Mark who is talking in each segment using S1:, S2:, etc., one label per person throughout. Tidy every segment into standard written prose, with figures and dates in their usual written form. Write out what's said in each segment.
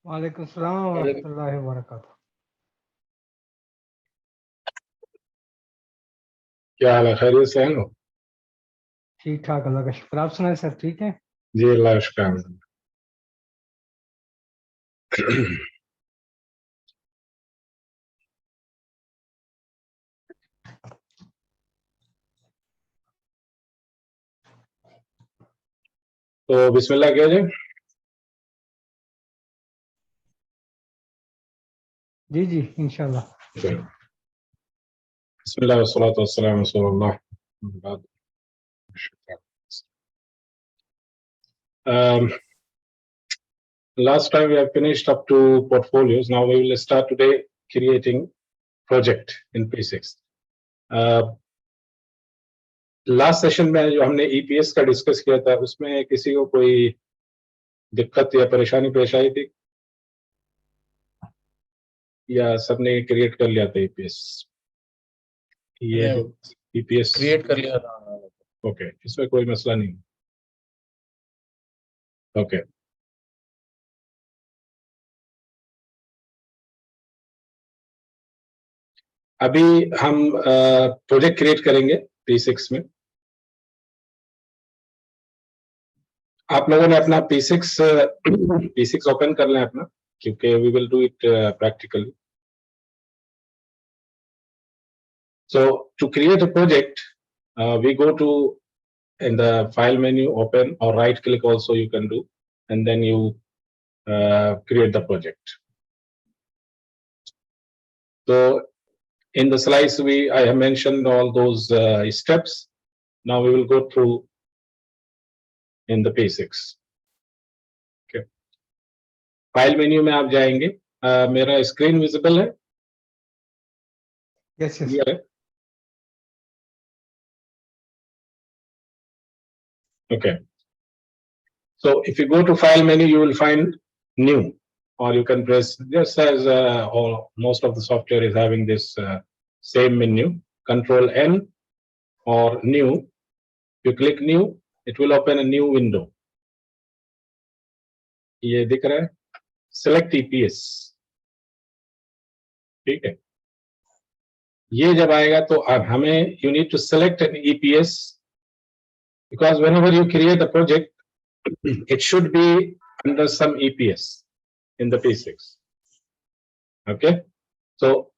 S1: वालेकुम सलाम व रहमतुल्लाहि व बरकातुहू।
S2: क्या हाल है, खैरियत से हैं लोग?
S1: ठीक ठाक, अल्लाह का शुक्र। आप सुनाए सर, ठीक है?
S2: जी अल्लाह का शुक्र। तो बिस्मिल्लाह किया जाए।
S1: जी जी इंशाल्लाह।
S2: बिस्मिल्लाह वस्सलातु वस्सलामु अला रसूलिल्लाह। Last time we have finished up to portfolios. Now we will start today creating project in P6. Last session में जो हमने ईपीएस का डिस्कस किया था उसमें किसी को कोई दिक्कत या परेशानी पेश आई थी या सबने क्रिएट कर लिया था ईपीएस? ये जो ईपीएस
S3: क्रिएट कर लिया था।
S2: ओके, इसमें कोई मसला नहीं। ओके, अभी हम प्रोजेक्ट क्रिएट करेंगे P6 में। आप लोगों ने अपना P6 ओपन कर लें अपना, क्योंकि we will do it practically. So to create a project, we go to in the file menu, open, or right click also you can do, and then you create the project. So in the slides I have mentioned all those steps. Now we will go through in the P6. Okay. File menu में आप जाएंगे। मेरा screen visible है?
S1: Yes yes.
S2: Clear है? Okay. So if you go to file menu, you will find new, or you can press just as or most of the software is having this same menu, Control N or new. You click new, it will open a new window. ये दिख रहा है, select EPS. ठीक है, ये जब आएगा तो अब हमें you need to select an EPS, because whenever you create a project it should be under some EPS in the P6. Okay, so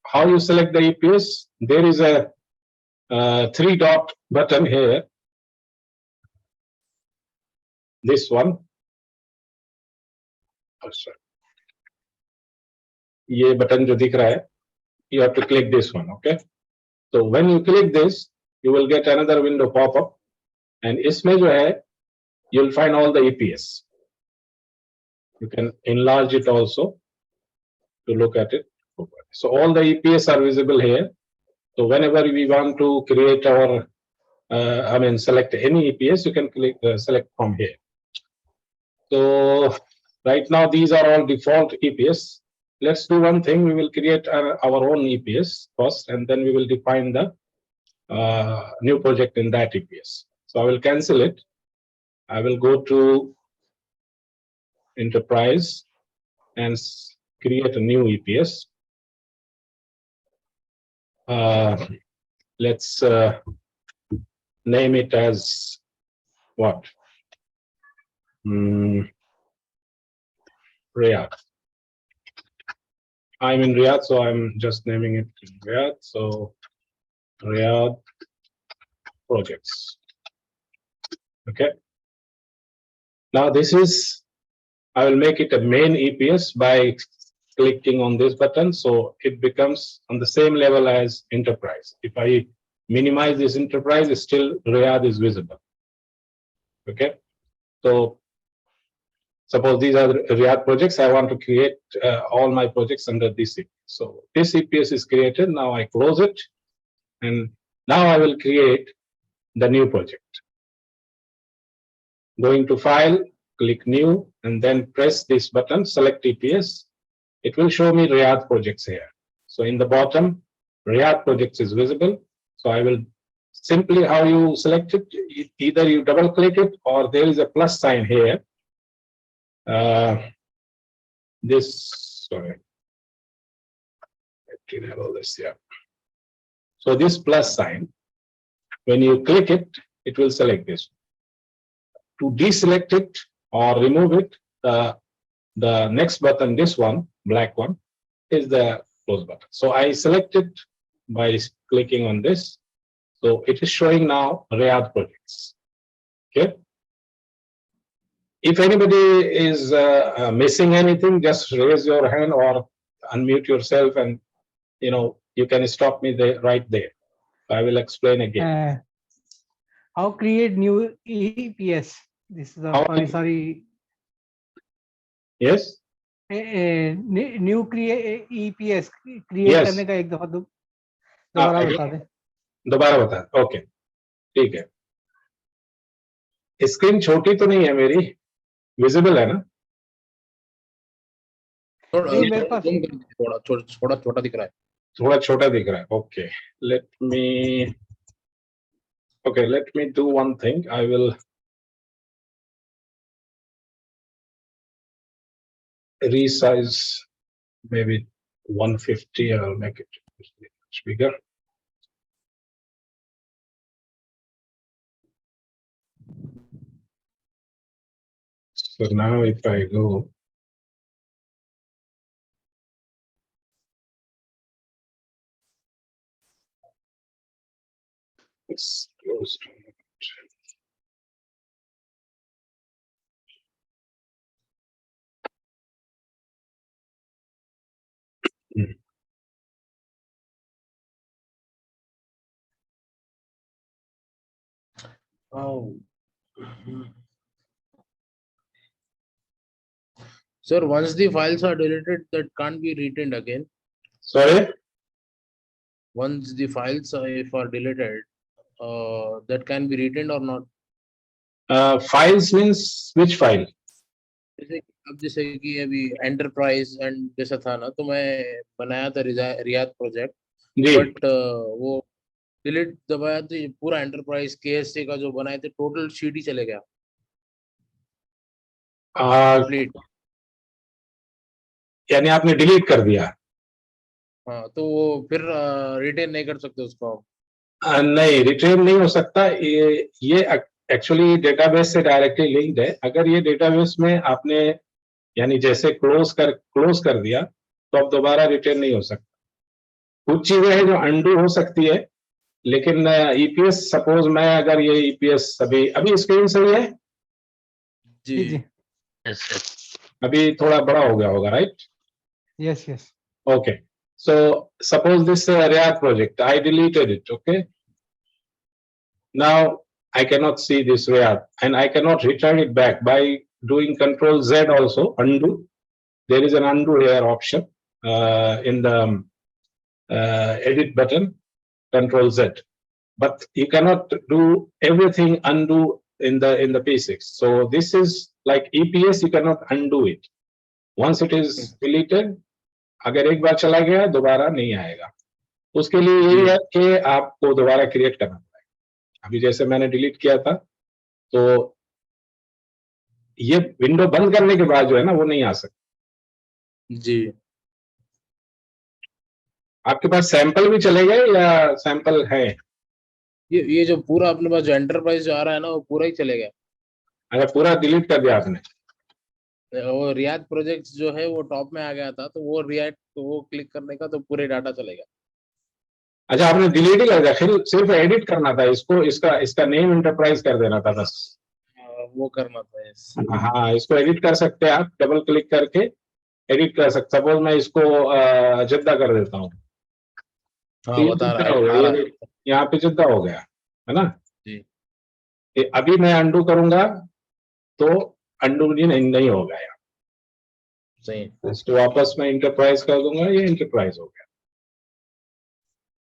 S2: how you select the EPS? There is a 3-dot button here. This one. Oh, sorry. ये button जो दिख रहा है, you have to click this one. Okay, so when you click this, you will get another window pop up, and इसमें जो है, you'll find all the EPS. You can enlarge it also to look at it. So all the EPS are visible here. So whenever we want to create our, select any EPS, you can click select from here. So right now these are all default EPS. Let's do one thing. We will create our own EPS first, and then we will define the new project in that EPS. So I will cancel it. I will go to Enterprise and create a new EPS. Let's name it as what? Riyadh. I'm in Riyadh, so I'm just naming it Riyadh. So Riyadh projects. Okay. Now this is, I will make it a main EPS by clicking on this button, so it becomes on the same level as Enterprise. If I minimize this Enterprise, still Riyadh is visible. Okay, so suppose these are Riyadh projects. I want to create all my projects under this EPS. So this EPS is created. Now I close it, and now I will create the new project. Going to File, click New, and then press this button, Select EPS. It will show me Riyadh projects here. So in the bottom, Riyadh projects is visible. So I will simply how you select it, either you double click it or there is a plus sign here. Sorry, let me enable this, yeah. So this plus sign, when you click it, it will select this. To deselect it or remove it, the next button, this one, black one, is the close button. So I select it by clicking on this. So it is showing now Riyadh projects. Okay. If anybody is missing anything, just raise your hand or unmute yourself, and you can stop me there, right there. I will explain again.
S1: How create new EPS? This is a sorry.
S2: Yes.
S1: New EPS create
S2: Yes.
S1: करने का एक दफा दोबारा बता दें.
S2: दोबारा बता. Okay, ठीक है. स्क्रीन छोटी तो नहीं है मेरी, विजिबल है ना?
S1: मेरे पास
S3: थोड़ा छोटा दिख रहा है.
S2: थोड़ा छोटा दिख रहा है. Okay, let me do one thing. I will resize maybe 150. I'll make it much bigger. So now if I go, it's closed.
S3: Oh. Sir, once the files are deleted, that can't be retained again.
S2: Sorry?
S3: Once the files are deleted, that can be retained or not?
S2: Files means which file?
S3: जैसे कि अभी enterprise and जैसा था ना, तो मैं बनाया था रियाद प्रोजेक्ट, बट वो डिलीट दबाया तो पूरा एंटरप्राइज केएससी का जो बनाए थे टोटल शीट ही चले गया.
S2: यानी आपने डिलीट कर दिया?
S3: हाँ, तो वो फिर रिटेन नहीं कर सकते उसको?
S2: नहीं, रिटेन नहीं हो सकता. ये एक्चुअली डेटाबेस से डायरेक्टली लिंक्ड है. अगर ये डेटाबेस में आपने यानी जैसे क्लोज कर दिया तो अब दोबारा रिटेन नहीं हो सकता. कुछ चीजें हैं जो अनडू हो सकती है, लेकिन ईपीएस सपोज मैं अगर ये ईपीएस अभी स्क्रीन सही है
S3: जी जी.
S2: अभी थोड़ा बड़ा हो गया होगा, right?
S1: Yes.
S2: Okay, so suppose this Riyadh project, I deleted it. Okay, now I cannot see this Riyadh and I cannot return it back by doing Control Z also, undo. There is an undo here option in the edit button, Control Z. But you cannot do everything undo in the P6. So this is like EPS, you cannot undo it. Once it is deleted, अगर एक बार चला गया दोबारा नहीं आएगा. उसके लिए यही है कि आपको दोबारा क्रिएट करना पड़ेगा. अभी जैसे मैंने डिलीट किया था, तो ये विंडो बंद करने के बाद जो है ना वो नहीं आ सकता.
S3: जी.
S2: आपके पास सैंपल भी चले गए या सैंपल है?
S3: ये जो पूरा अपने पास जो एंटरप्राइज जो आ रहा है ना, वो पूरा ही चले गया.
S2: अच्छा, पूरा डिलीट कर दिया आपने?
S3: वो रियाद प्रोजेक्ट जो है वो टॉप में आ गया था, तो वो रियाद तो वो क्लिक करने का तो पूरे डाटा चलेगा.
S2: अच्छा, आपने डिलीट ही कर दिया, फिर सिर्फ एडिट करना था इसको, इसका नेम एंटरप्राइज कर देना था बस.
S3: वो करना था.
S2: हाँ, इसको एडिट कर सकते हैं आप, डबल क्लिक करके एडिट कर सकते. सपोज मैं इसको जिद्दा कर देता हूँ. यहाँ पे जिद्दा हो गया है ना जी. अभी मैं अंडू करूंगा तो अंडू नहीं होगा यार.
S3: सही.
S2: इसको वापस मैं इंटरप्राइज कर दूंगा, ये इंटरप्राइज हो गया.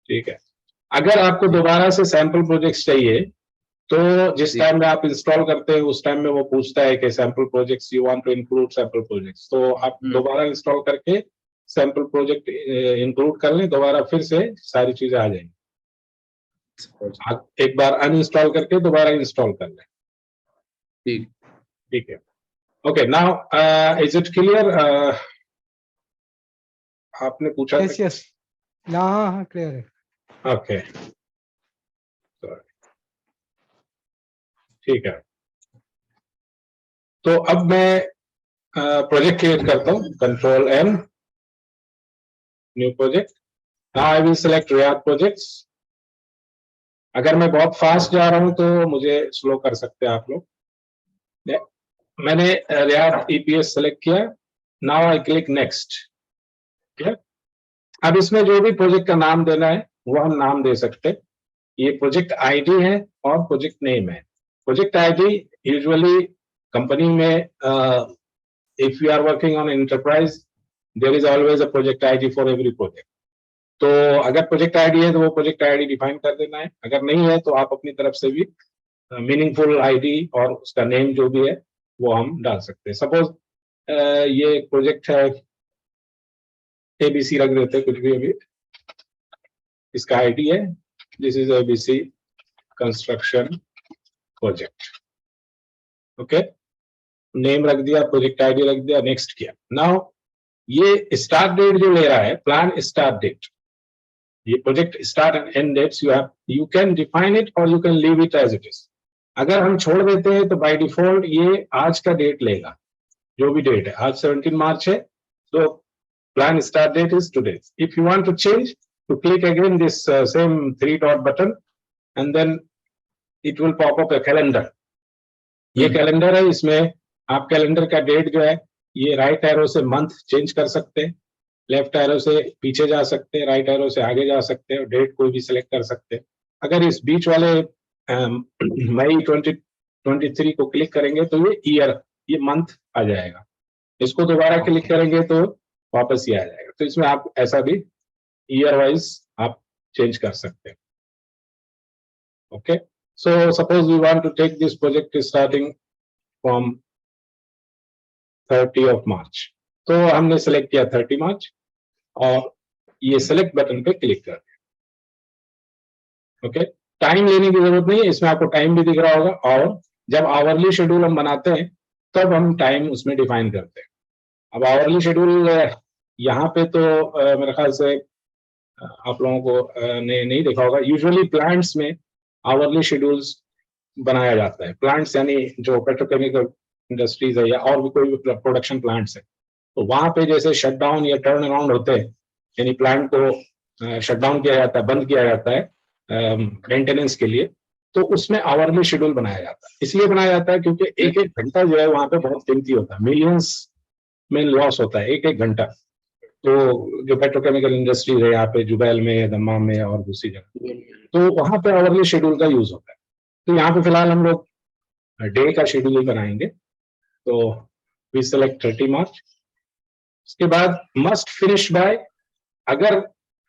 S2: ठीक है. अगर आपको दोबारा से सैंपल प्रोजेक्ट्स चाहिए तो जिस टाइम में आप इंस्टॉल करते हैं उस टाइम में वो पूछता है कि sample projects you want to include sample projects, तो आप दोबारा इंस्टॉल करके सैंपल प्रोजेक्ट इंक्लूड कर लें, दोबारा फिर से सारी चीजें आ जाएंगी. आप एक बार अनइंस्टॉल करके दोबारा इंस्टॉल कर लें।
S3: ठीक
S2: ठीक है, okay. Now is it clear? आपने पूछा
S1: यस
S2: था।
S1: यस, हाँ हाँ क्लियर है।
S2: ओके, ठीक है। तो अब मैं प्रोजेक्ट क्रिएट करता हूँ, control M, new project. Now I will select Riyadh projects. अगर मैं बहुत फास्ट जा रहा हूं तो मुझे स्लो कर सकते हैं आप लोग। मैंने रियाद ईपीएस सेलेक्ट किया। Now I click next. अब इसमें जो भी प्रोजेक्ट का नाम देना है वो हम नाम दे सकते हैं। ये प्रोजेक्ट आईडी है और प्रोजेक्ट नेम है। प्रोजेक्ट आईडी यूजुअली कंपनी में, if you are working on enterprise, there is always a project ID for every project. तो अगर प्रोजेक्ट आईडी है तो वो प्रोजेक्ट आईडी डिफाइन कर देना है। अगर नहीं है तो आप अपनी तरफ से भी मीनिंगफुल आईडी और उसका नेम जो भी है वो हम डाल सकते हैं। सपोज ये प्रोजेक्ट है, एबीसी रख देते हैं कुछ भी। अभी इसका आईडी है, this is ABC construction project. Okay, name रख दिया, प्रोजेक्ट आईडी रख दिया, नेक्स्ट किया। नाउ ये स्टार्ट डेट जो ले रहा है, प्लान स्टार्ट डेट, ये project start and end dates you can define it और you can leave it as it is. अगर हम छोड़ देते हैं तो बाय डिफॉल्ट ये आज का डेट लेगा, जो भी डेट है। आज 17 मार्च है, तो plan start date is today. If you want to change, to click again this same three dot button and then it will pop up a calendar. ये कैलेंडर है, इसमें आप कैलेंडर का डेट जो है ये राइट एरो से month change कर सकते हैं, लेफ्ट एरो से पीछे जा सकते हैं, राइट एरो से आगे जा सकते हैं, डेट कोई भी सिलेक्ट कर सकते हैं। अगर इस बीच वाले मई 2023 को क्लिक करेंगे तो ये ईयर, ये मंथ आ जाएगा। इसको दोबारा क्लिक करेंगे तो वापस ये आ जाएगा। तो इसमें आप ऐसा भी ईयर वाइज आप चेंज कर सकते हैं। Okay, so suppose we want to take this project starting from 30 of March, तो हमने सेलेक्ट किया 30 मार्च और ये सेलेक्ट बटन पे क्लिक कर दिया। ओके, टाइम लेने की जरूरत नहीं है, इसमें आपको टाइम भी दिख रहा होगा। और जब आवरली शेड्यूल हम बनाते हैं तब हम टाइम उसमें डिफाइन करते हैं। अब आवरली शेड्यूल यहाँ पे तो मेरे ख्याल से आप लोगों को ने नहीं देखा होगा। यूजुअली प्लांट्स में आवरली शेड्यूल्स बनाया जाता है। प्लांट्स यानी जो पेट्रोकेमिकल इंडस्ट्रीज है या और भी कोई भी प्रोडक्शन प्लांट्स है, तो वहां पे जैसे शटडाउन या टर्न अराउंड होते हैं, यानी प्लांट को शटडाउन किया जाता है, बंद किया जाता है मेंटेनेंस के लिए, तो उसमें आवरली शेड्यूल बनाया जाता है। इसलिए बनाया जाता है क्योंकि एक एक घंटा जो है वहां पे बहुत कीमती होता है, मिलियंस में लॉस होता है एक एक घंटा। तो जो पेट्रोकेमिकल इंडस्ट्रीज है यहाँ पे जुबैल में, दम्माम में और दूसरी जगह, तो वहां पे आवरली शेड्यूल का यूज होता है। तो यहाँ पे फिलहाल हम लोग डे का शेड्यूल बनाएंगे। तो वी सेलेक्ट 30 मार्च। उसके बाद मस्ट फिनिश बाय, अगर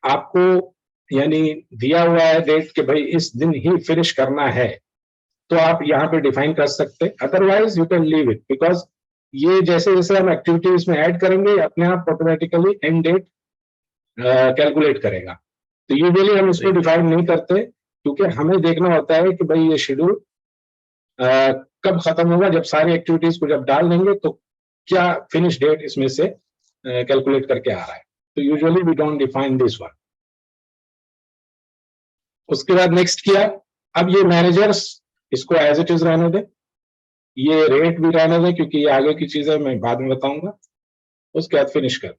S2: आपको यानी दिया हुआ है डेट कि भाई इस दिन ही फिनिश करना है, तो आप यहाँ पे डिफाइन कर सकते हैं। Otherwise you can leave it, because ये जैसे जैसे हम एक्टिविटीज में ऐड करेंगे अपने आप ऑटोमेटिकली एंड डेट कैलकुलेट करेगा। तो यूजुअली हम इसको डिफाइन नहीं करते क्योंकि हमें देखना होता है कि भाई ये शेड्यूल कब खत्म होगा। जब सारी एक्टिविटीज को जब डाल देंगे तो क्या फिनिश डेट इसमें से कैलकुलेट करके आ रहा है। तो usually we don't define this one. उसके बाद नेक्स्ट किया। अब ये मैनेजर्स, इसको एज इट इज रहने दें, ये रेट भी रहने दें क्योंकि ये आगे की चीजें मैं बाद में बताऊंगा। उसके बाद फिनिश कर।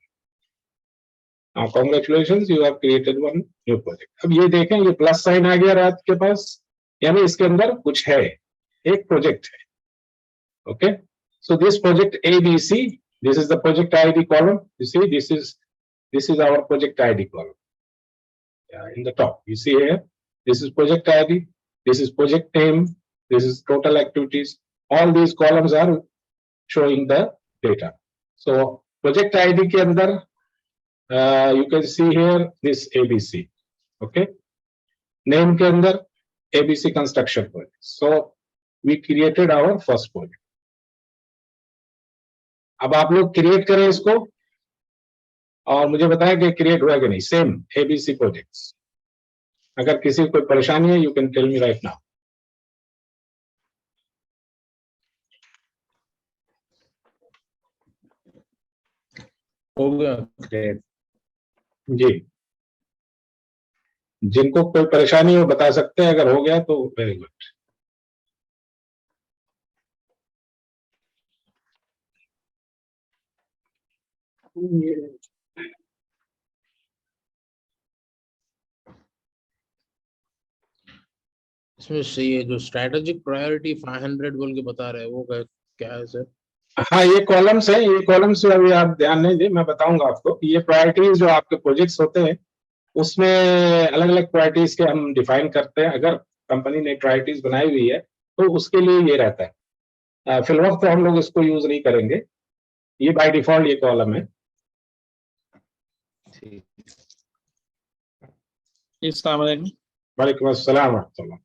S2: Now congratulations, you have created one new project. अब ये देखें, ये प्लस साइन आ गया रात के पास, यानी इसके अंदर कुछ है, एक प्रोजेक्ट है। Okay, so this project ABC, this is the project ID column. You see, this is our project ID column. Yeah, in the top, you see here, this is project ID, this is project name, this is total activities. All these columns are showing the data. So project ID के अंदर you can see here this ABC. Okay, name के अंदर ABC construction project. So we created our first project. अब आप लोग create करें इसको और मुझे बताएं कि क्रिएट हुआ कि नहीं। सेम ABC प्रोजेक्ट्स, अगर किसी को कोई परेशानी है, you can tell me right now.
S3: हो गया ग्रेट।
S2: जी, जिनको कोई परेशानी हो बता सकते हैं, अगर हो गया तो वेरी गुड।
S3: इसमें से ये जो स्ट्रेटेजिक प्रायोरिटी 500 बोल के बता रहे हैं वो क्या है सर?
S2: हाँ, ये कॉलम्स है, ये कॉलम्स अभी आप ध्यान नहीं दे, मैं बताऊंगा आपको। ये प्रायोरिटीज जो आपके प्रोजेक्ट्स होते हैं उसमें अलग अलग प्रायोरिटीज के हम डिफाइन करते हैं। अगर कंपनी ने प्रायोरिटीज बनाई हुई है तो उसके लिए ये रहता है। फिलहाल तो हम लोग इसको यूज नहीं करेंगे, ये बाय डिफॉल्ट ये कॉलम है। वालेकुम अस्सलाम रहमतुल्लाह।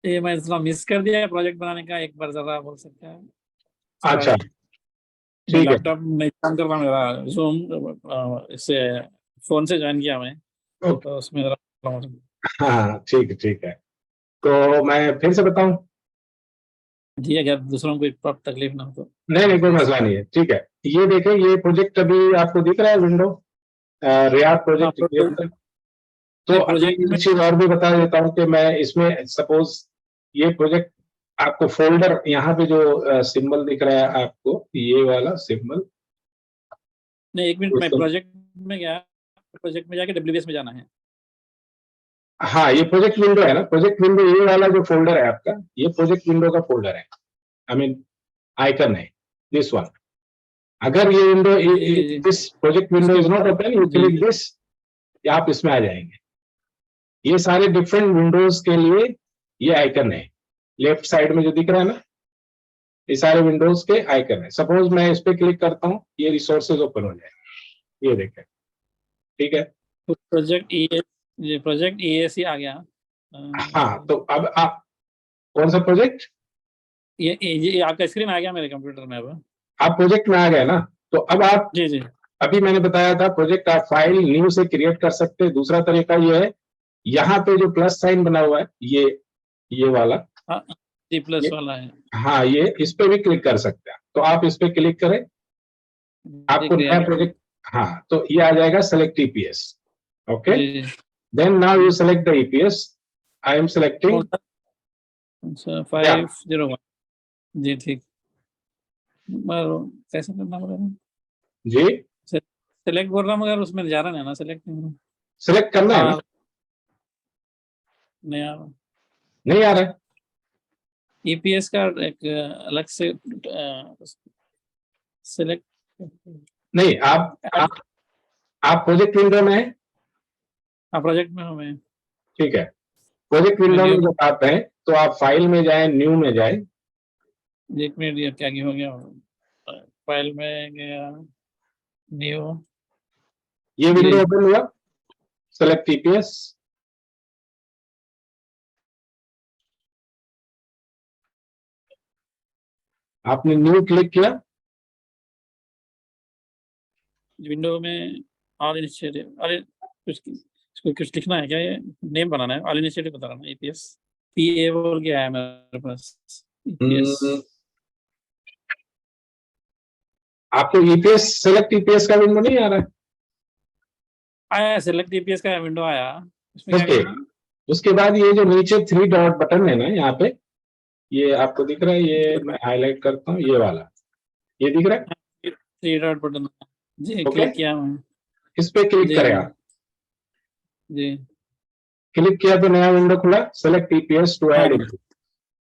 S4: ये मैं थोड़ा मिस कर दिया प्रोजेक्ट बनाने का, एक बार जरा बोल सकते हैं?
S2: अच्छा, ठीक है।
S4: लैपटॉप नहीं काम कर रहा मेरा, जूम इससे फोन से ज्वाइन किया मैं, तो उसमें जरा
S2: हाँ, ठीक है। तो मैं फिर से बताऊं?
S4: जी, अगर दूसरों को कोई तकलीफ ना हो तो।
S2: नहीं, कोई मसला नहीं है, ठीक है। ये देखें, ये प्रोजेक्ट अभी आपको दिख रहा है विंडो, रियाद प्रोजेक्ट के अंदर। तो अभी
S4: प्रोजेक्ट
S2: एक चीज और भी बता देता हूँ कि मैं इसमें सपोज ये प्रोजेक्ट आपको फोल्डर, यहाँ पे जो सिंबल दिख रहा है आपको, ये वाला सिंबल।
S4: नहीं, एक मिनट, मैं प्रोजेक्ट में गया, प्रोजेक्ट में जाके डब्ल्यूबीएस में जाना है।
S2: हाँ, ये प्रोजेक्ट विंडो है ना, प्रोजेक्ट विंडो, ये वाला जो फोल्डर है आपका, ये प्रोजेक्ट विंडो का फोल्डर है, आई मीन आइकन है, दिस वन। अगर ये window, this project window is not open, you click this, आप इसमें आ जाएंगे। ये सारे डिफरेंट विंडोज के लिए ये आइकन है, लेफ्ट साइड में जो दिख रहा है ना, ये सारे विंडोज के आइकन है। सपोज मैं इस पे क्लिक करता हूँ, ये रिसोर्सेज ओपन हो जाए, ये देखें, ठीक है।
S4: प्रोजेक्ट ईएसी आ गया।
S2: हाँ, तो अब आप कौन सा प्रोजेक्ट?
S4: ये आपका स्क्रीन आ गया मेरे कंप्यूटर में। अब
S2: आप प्रोजेक्ट में आ गए ना, तो अब आप,
S4: जी,
S2: अभी मैंने बताया था प्रोजेक्ट आप फाइल न्यू से क्रिएट कर सकते हैं। दूसरा तरीका ये है, यहाँ पे जो प्लस साइन बना हुआ है, ये वाला,
S4: जी प्लस वाला है।
S2: हाँ, ये इस पे भी क्लिक कर सकते हैं। तो आप इस पे क्लिक करें, आपको नया प्रोजेक्ट, हाँ, तो ये आ जाएगा select EPS. Okay, then now you select the EPS. I am selecting
S4: 501। जी, ठीक। कैसे करना पड़ेगा
S2: जी?
S4: सेलेक्ट बोल रहा हूँ मगर उसमें जा रहा है ना, सेलेक्ट
S2: सेलेक्ट करना है ना?
S4: नहीं आ रहा,
S2: नहीं आ रहा है।
S4: ईपीएस का एक अलग से सेलेक्ट
S2: नहीं, आप प्रोजेक्ट विंडो में हैं?
S4: प्रोजेक्ट में हूँ मैं।
S2: ठीक है, प्रोजेक्ट विंडो में जब आप हैं तो आप फाइल में जाए, न्यू में जाए।
S4: एक मिनट, ये क्या हो गया, फाइल में गया, न्यू,
S2: ये विंडो ओपन हुआ, सेलेक्ट ईपीएस। आपने न्यू क्लिक किया,
S4: विंडो में ऑल इनिशिएटिव, अरे कुछ लिखना है क्या? ये नेम बनाना है, ऑल इनिशिएटिव बता रहा ना, ईपीएस पीए बोल के आया मेरे पास। ईपीएस
S2: आपको ईपीएस, सेलेक्ट ईपीएस का विंडो नहीं आ रहा है?
S4: आया, सेलेक्ट ईपीएस का विंडो आया, इसमें क्या
S2: ओके,
S4: करना?
S2: उसके बाद ये जो नीचे 3 डॉट बटन है ना, यहाँ पे, ये आपको दिख रहा है, ये मैं हाईलाइट करता हूँ, ये वाला, ये दिख रहा है,
S4: 3 डॉट बटन जी,
S2: ओके,
S4: क्लिक किया मैं।
S2: इस पे क्लिक करें आप।
S4: जी,
S2: क्लिक किया तो नया विंडो खुला, select EPS to add into.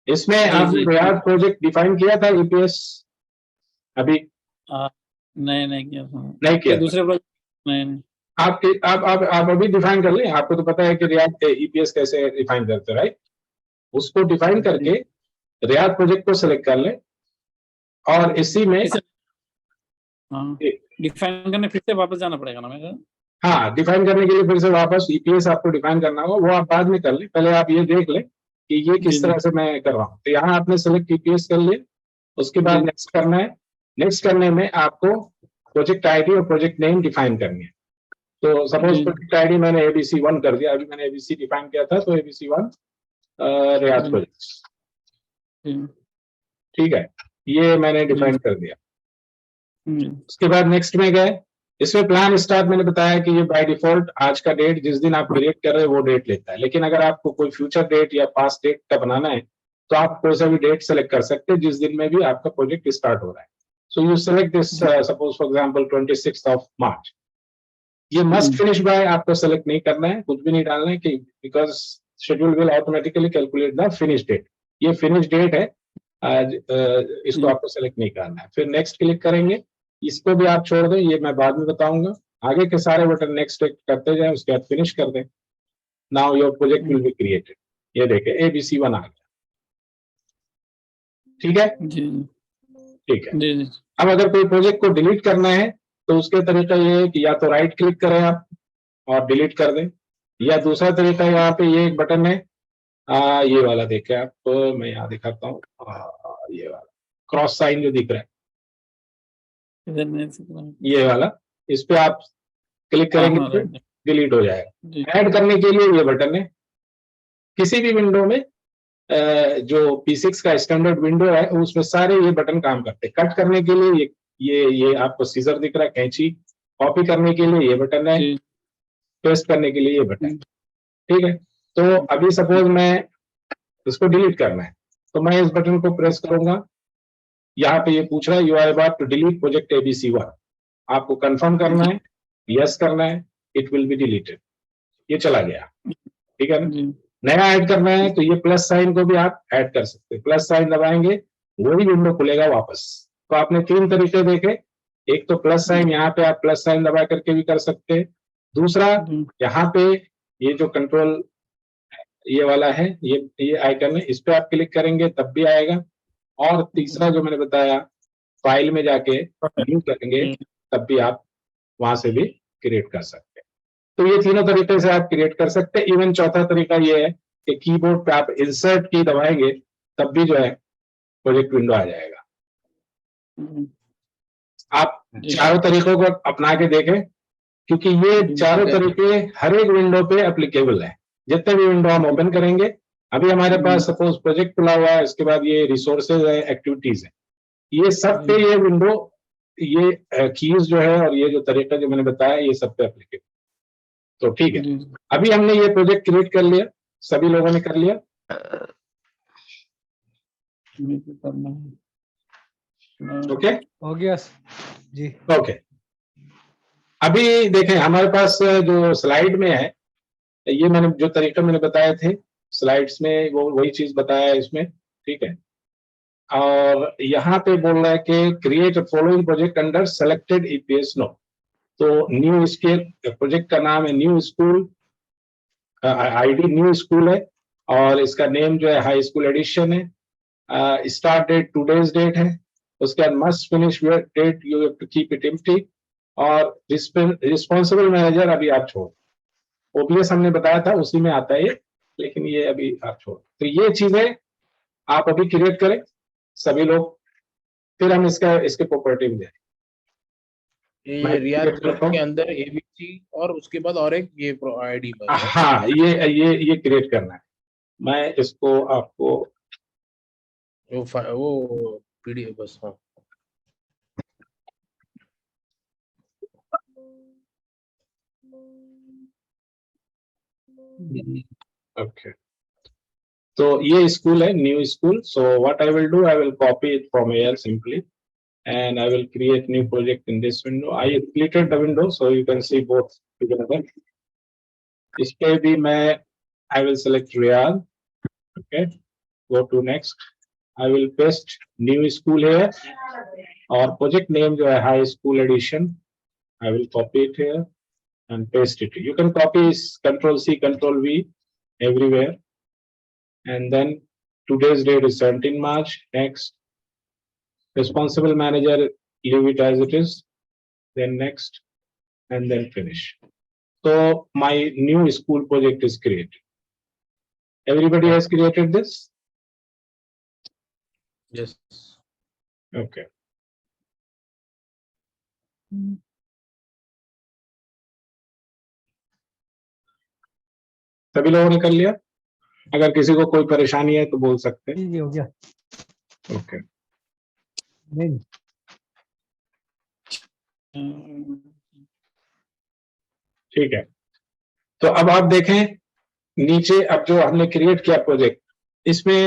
S2: इसमें आपने रियाद प्रोजेक्ट डिफाइन किया था ईपीएस अभी?
S4: नहीं किया था।
S2: नहीं किया
S4: दूसरे प्रोजेक्ट नहीं।
S2: आप अभी डिफाइन कर लें। आपको तो पता है कि रियाद ईपीएस कैसे डिफाइन करते हैं, राइट? उसको डिफाइन करके रियाद प्रोजेक्ट को सिलेक्ट कर लें, और इसी में
S4: डिफाइन करने फिर से वापस जाना पड़ेगा ना मेरे?
S2: हाँ, डिफाइन करने के लिए फिर से वापस ईपीएस आपको डिफाइन करना होगा, वो आप बाद में कर लें, पहले आप ये देख लें कि ये किस तरह से मैं कर रहा हूँ। तो यहाँ आपने सेलेक्ट ईपीएस कर लिया, उसके बाद नेक्स्ट करना है। नेक्स्ट करने में आपको प्रोजेक्ट आईडी और प्रोजेक्ट नेम डिफाइन करनी है। तो सपोज
S4: जी।
S2: प्रोजेक्ट आईडी मैंने ABC1 कर दिया, अभी मैंने ABC डिफाइन किया था, तो ABC1 रियाज
S4: जी।
S2: प्रोजेक्ट,
S4: जी।
S2: ठीक है, ये मैंने डिफाइन कर दिया। उसके बाद नेक्स्ट में गए, इसमें प्लान स्टार्ट मैंने बताया कि ये बाय डिफॉल्ट आज का डेट जिस दिन आप क्रिएट कर रहे हैं वो डेट लेता है, लेकिन अगर आपको कोई फ्यूचर डेट या पास्ट डेट का बनाना है तो आप कोई सा भी डेट सेलेक्ट कर सकते हैं जिस दिन में भी आपका प्रोजेक्ट स्टार्ट हो रहा है। So you select this suppose for example 26 of March. ये मस्ट फिनिश बाय आपको सेलेक्ट नहीं करना है, कुछ भी नहीं डालना है कि because schedule will automatically calculate the finish date. ये फिनिश डेट है आज, इसको आपको सेलेक्ट नहीं करना है। फिर नेक्स्ट क्लिक करेंगे, इसको भी आप छोड़ दें, ये मैं बाद में बताऊंगा। आगे के सारे बटन नेक्स्ट करते जाए, उसके बाद फिनिश कर दें। Now your project will be created. ये देखें ABC1 आ गया, ठीक है,
S4: जी।
S2: ठीक है।
S4: जी। जी।
S2: अब अगर कोई प्रोजेक्ट को डिलीट करना है तो उसके तरीका ये है कि या तो राइट क्लिक करें आप और डिलीट कर दें, या दूसरा तरीका यहाँ पे ये एक बटन है, ये वाला देखें आप, तो मैं यहाँ दिखाता हूँ, ये वाला क्रॉस साइन जो दिख रहा है,
S4: इधर नहीं सकता।
S2: ये वाला, इस पे आप क्लिक
S4: हाँ,
S2: करेंगे
S4: हाँ,
S2: तो
S4: राइट।
S2: डिलीट हो जाएगा।
S4: जी।
S2: ऐड करने के लिए ये बटन है, किसी भी विंडो में जो P6 का स्टैंडर्ड विंडो है उसमें सारे ये बटन काम करते हैं। कट करने के लिए ये आपको सीजर दिख रहा है, कैंची, कॉपी करने के लिए ये बटन है,
S4: जी।
S2: पेस्ट करने के लिए ये बटन, ठीक है। तो अभी सपोज मैं इसको डिलीट करना है तो मैं इस बटन को प्रेस करूंगा, यहाँ पे ये पूछ रहा है you are about to delete project ABC1, आपको कंफर्म करना है, यस करना है, इट विल बी डिलीटेड, ये चला गया, ठीक है ना।
S4: जी।
S2: नया ऐड करना है तो ये प्लस साइन को भी आप ऐड कर सकते हैं, प्लस साइन दबाएंगे वही विंडो खुलेगा वापस। तो आपने तीन तरीके देखे, एक तो प्लस साइन, यहाँ पे आप प्लस साइन दबा करके भी कर सकते हैं। दूसरा यहाँ पे ये जो कंट्रोल ये वाला है, ये आइकन है, इस पे आप क्लिक करेंगे तब भी आएगा। और तीसरा जो मैंने बताया, फाइल में जाके न्यू करेंगे तब भी आप वहां से भी क्रिएट कर सकते हैं। तो ये तीनों तरीके से आप क्रिएट कर सकते हैं। इवन चौथा तरीका ये है कि कीबोर्ड पे आप इंसर्ट की दबाएंगे तब भी जो है प्रोजेक्ट विंडो आ जाएगा। आप चारों तरीकों को अपना के देखें, क्योंकि ये चारों तरीके हर एक विंडो पे एप्लीकेबल है। जितने भी विंडो हम ओपन करेंगे, अभी हमारे पास सपोज प्रोजेक्ट खुला हुआ है, इसके बाद ये रिसोर्सेज है, एक्टिविटीज है, ये सब पे ये विंडो, ये कीज जो है और ये जो तरीका जो मैंने बताया, ये सब पे एप्लीकेबल। तो ठीक है, अभी हमने ये प्रोजेक्ट क्रिएट कर लिया, सभी लोगों ने कर लिया। ओके,
S1: हो गया जी।
S2: ओके, अभी देखें हमारे पास जो स्लाइड में है, ये मैंने जो तरीका मैंने बताए थे स्लाइड्स में, वो वही चीज बताया है इसमें, ठीक है। और यहाँ पे बोल रहा है कि create following project under selected EPS node. तो न्यू स्केल प्रोजेक्ट का नाम है new school, ID new school है, और इसका नेम जो है हाई स्कूल एडिशन है। स्टार्ट डेट टूडेज डेट है, उसके बाद must finish date you have to keep it empty, और रिस्पॉन्सिबल मैनेजर अभी आप छोड़, OPS हमने बताया था उसी में आता है ये, लेकिन ये अभी आप छोड़। तो ये चीजें आप अभी क्रिएट करें सभी लोग, फिर हम इसके प्रॉपर्टी में जाएंगे।
S3: ये रियाद प्रोजेक्ट के अंदर ABC और उसके बाद और एक ये आईडी में,
S2: हाँ, ये क्रिएट करना है। मैं इसको आपको
S3: वो PDF बस, हाँ।
S2: ओके, तो ये स्कूल है new school. So what I will do, I will copy it from here simply and I will create new project in this window. I splitted the window so you can see both together. इस पे भी मैं I will select Riyadh. Okay, go to next. I will paste new school here, और project name जो है high school edition, I will copy it here and paste it. You can copy Control C, Control V everywhere, and then today's date is 17 March. Next, responsible manager, leave it as it is. Then next, and then finish. So my new school project is created. Everybody has created this?
S3: Yes.
S2: Okay. सभी लोगों ने कर लिया? अगर किसी को कोई परेशानी है तो बोल सकते हैं।
S1: ये हो गया।
S2: ओके,
S1: नहीं
S2: ठीक है। तो अब आप देखें नीचे, अब जो हमने क्रिएट किया प्रोजेक्ट, इसमें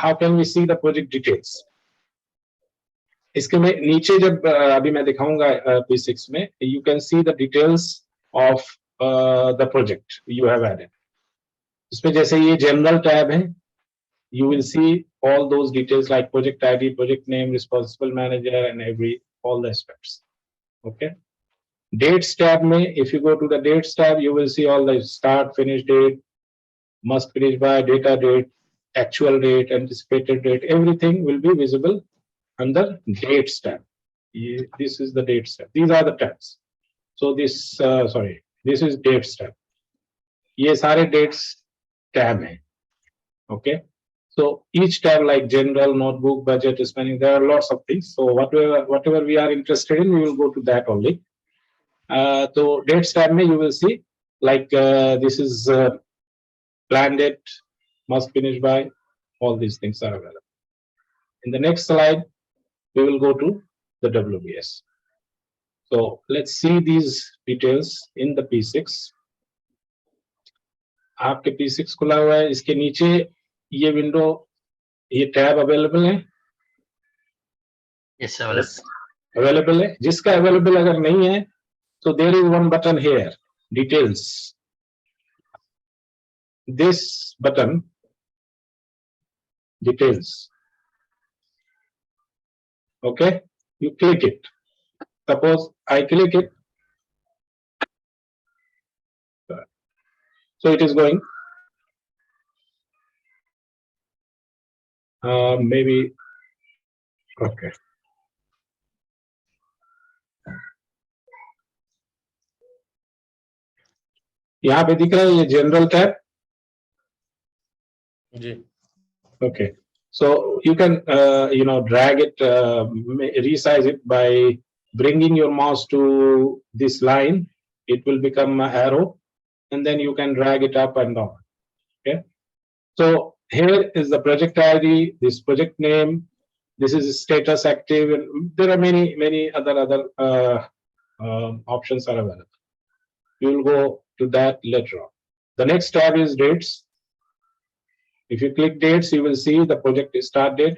S2: how can we see the project details. इसके में नीचे जब अभी मैं दिखाऊंगा P6 में, you can see the details of the project you have added. इसमें जैसे ये जनरल टैब है, you will see all those details like project ID, project name, responsible manager, and all the aspects. Okay. Dates tab में, if you go to the dates tab, you will see all the start, finish date, must finish by, data date, actual date, anticipated date. Everything will be visible under dates tab. This is the dates tab. These are the tabs. So this, this is dates tab. ये सारे dates tab हैं. Okay. So each tab like general, notebook, budget, spending, there are lots of things. So whatever we are interested in, we will go to that only. So dates tab में you will see like this is plan date, must finish by, all these things are available. In the next slide, we will go to the WBS. So let's see these details in the P6. आपके P6 खुला हुआ है, इसके नीचे ये window, ये tab available है?
S5: Yes,
S2: available है। जिसका अवेलेबल अगर नहीं है तो there is one button here, details. This button, details, okay, you click it. Suppose I click it, so it is going maybe okay. यहाँ पे दिख रहा है ये जनरल टैब।
S3: जी
S2: Okay, so you can drag it, resize it by bringing your mouse to this line. It will become an arrow, and then you can drag it up and down. Okay, so here is the project ID, this project name, this is status active, and there are many other options are available. We will go to that later on. The next tab is dates. If you click dates, you will see the project start date.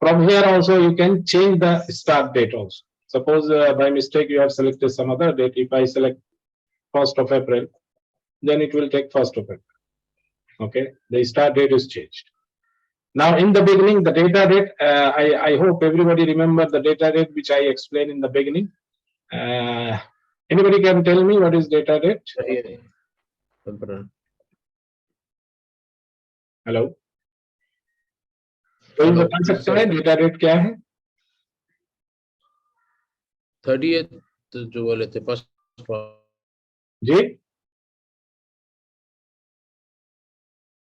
S2: From here also you can change the start date also. Suppose by mistake you have selected some other date. If I select 1st of April, then it will take 1st of April. Okay, the start date is changed. Now in the beginning, the data date, I hope everybody remember the data date which I explained in the beginning. Anybody can tell me what is data date? Hello, कोई बता सकता है data date क्या है?
S3: 30th जो बोले थे first
S2: जी,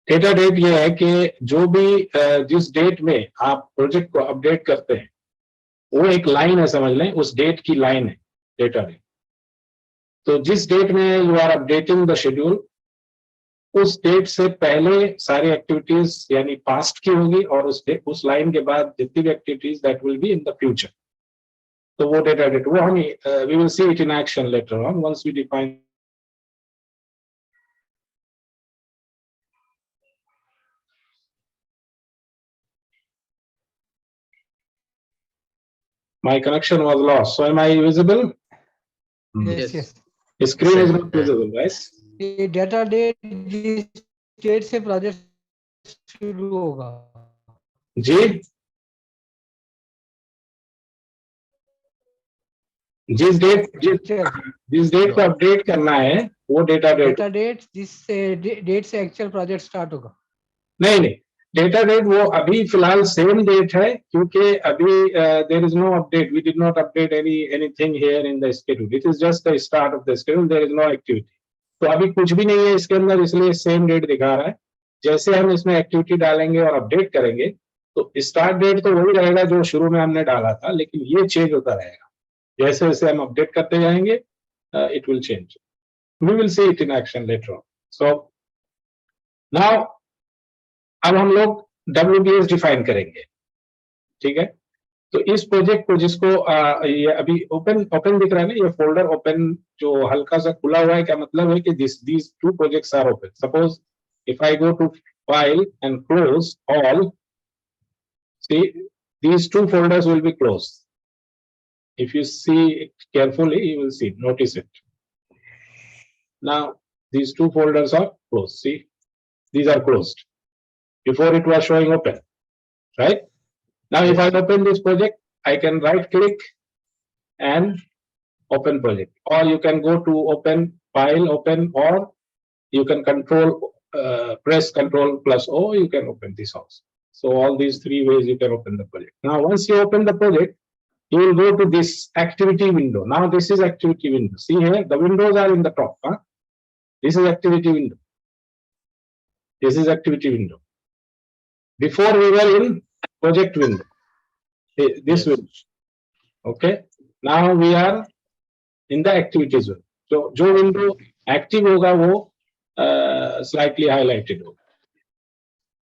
S2: data date ये है कि जो भी जिस डेट में आप प्रोजेक्ट को अपडेट करते हैं वो एक लाइन है, समझ लें, उस डेट की लाइन है डेटा डेट। तो जिस डेट में you are updating the schedule, उस डेट से पहले सारी एक्टिविटीज यानी पास्ट की होगी, और उस लाइन के बाद जितनी भी activities that will be in the future. तो वो डेटा डेट, वो हम we will see it in action later on once we define. My connection was lost, so am I visible?
S1: yes yes
S2: Screen is not visible, guys.
S1: ये data date जिस date से project शुरू होगा
S2: जी, जिस date को update करना है वो डेटा डेट
S1: जिस डेट से एक्चुअल प्रोजेक्ट स्टार्ट होगा।
S2: नहीं, डेटा डेट वो अभी फिलहाल सेम डेट है, क्योंकि अभी there is no update, we did not update anything here in the schedule, it is just the start of the schedule, there is no activity. तो अभी कुछ भी नहीं है इसके अंदर, इसलिए सेम डेट दिखा रहा है। जैसे हम इसमें एक्टिविटी डालेंगे और अपडेट करेंगे तो स्टार्ट डेट तो वही रहेगा जो शुरू में हमने डाला था, लेकिन ये चेंज होता रहेगा जैसे जैसे हम अपडेट करते जाएंगे, it will change. We will see it in action later on. So Now अब हम लोग WBS डिफाइन करेंगे, ठीक है। तो इस प्रोजेक्ट को जिसको ये अभी ओपन दिख रहा है ना, ये फोल्डर ओपन जो हल्का सा खुला हुआ है, क्या मतलब है कि these two projects are open. Suppose if I go to file and close all, see these two folders will be closed. If you see it carefully, you will see, notice it. Now these two folders are closed. See, these are closed. Before it was showing open, right? Now if I open this project, I can right click and open project, or you can go to open file, open, or you can press Control plus O, you can open this also. So all these three ways you can open the project. Now once you open the project, you will go to this activity window. Now this is activity window. See here, the windows are in the top. This is activity window. This is activity window. Before we were in project window. This window. Okay. Now we are in the activities window. So जो window active होगा वो slightly highlighted होगा.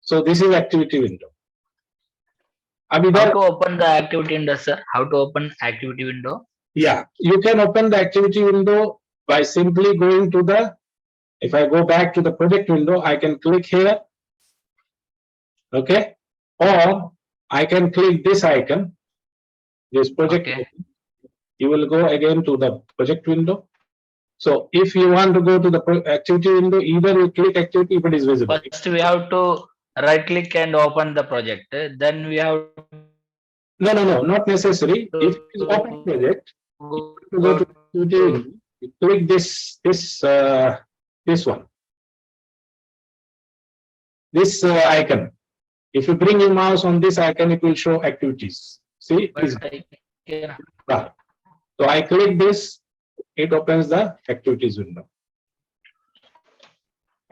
S2: So this is activity window. अब
S5: How
S2: इधर
S5: to open the activity window, sir? How to open activity window?
S2: Yeah, you can open the activity window by simply going to the, if I go back to the project window, I can click here, okay, or I can click this icon, this project.
S5: Okay.
S2: You will go again to the project window. So if you want to go to the activity window, either you click activity if it is visible.
S5: First, we have to right click and open the project. Then we have
S2: No, not necessary. If it is open project, you go to activity window, you click this one, this icon. If you bring your mouse on this icon, it will show activities. See, it is. So I click this, it opens the activities window.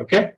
S2: Okay.